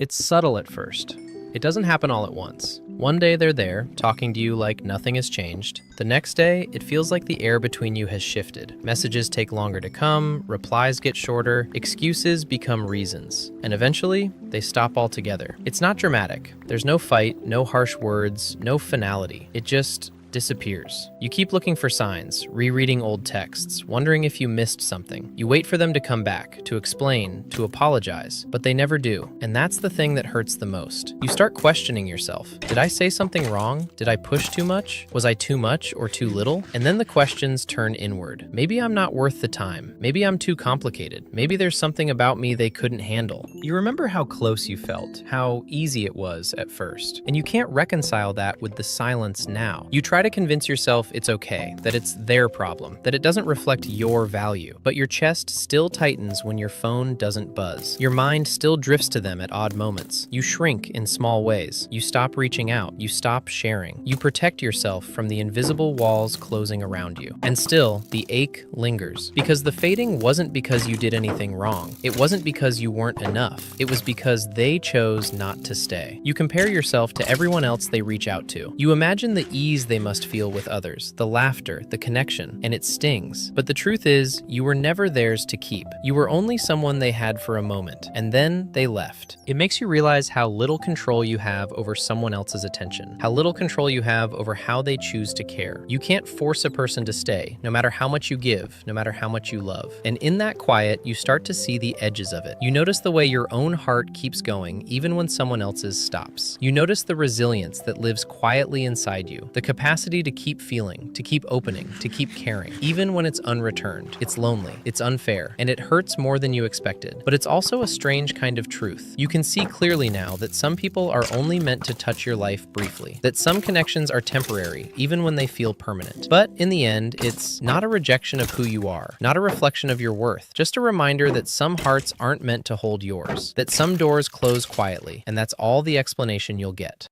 It's subtle at first. It doesn't happen all at once. One day they're there, talking to you like nothing has changed. The next day, it feels like the air between you has shifted. Messages take longer to come, replies get shorter, excuses become reasons. And eventually, they stop altogether. It's not dramatic. There's no fight, no harsh words, no finality. It just disappears. You keep looking for signs, rereading old texts, wondering if you missed something. You wait for them to come back, to explain, to apologize, but they never do. And that's the thing that hurts the most. You start questioning yourself. Did I say something wrong? Did I push too much? Was I too much or too little? And then the questions turn inward. Maybe I'm not worth the time. Maybe I'm too complicated. Maybe there's something about me they couldn't handle. You remember how close you felt, how easy it was at first. And you can't reconcile that with the silence now. You try to convince yourself it's okay, that it's their problem, that it doesn't reflect your value. But your chest still tightens when your phone doesn't buzz. Your mind still drifts to them at odd moments. You shrink in small ways. You stop reaching out. You stop sharing. You protect yourself from the invisible walls closing around you. And still, the ache lingers. Because the fading wasn't because you did anything wrong. It wasn't because you weren't enough. It was because they chose not to stay. You compare yourself to everyone else they reach out to. You imagine the ease they must feel with others, the laughter, the connection, and it stings. But the truth is, you were never theirs to keep. You were only someone they had for a moment, and then they left. It makes you realize how little control you have over someone else's attention, how little control you have over how they choose to care. You can't force a person to stay, no matter how much you give, no matter how much you love. And in that quiet, you start to see the edges of it. You notice the way your own heart keeps going, even when someone else's stops. You notice the resilience that lives quietly inside you, the capacity to keep feeling, to keep opening, to keep caring, even when it's unreturned. It's lonely, it's unfair, and it hurts more than you expected. But it's also a strange kind of truth. You can see clearly now that some people are only meant to touch your life briefly, that some connections are temporary, even when they feel permanent. But in the end, it's not a rejection of who you are, not a reflection of your worth, just a reminder that some hearts aren't meant to hold yours, that some doors close quietly, and that's all the explanation you'll get.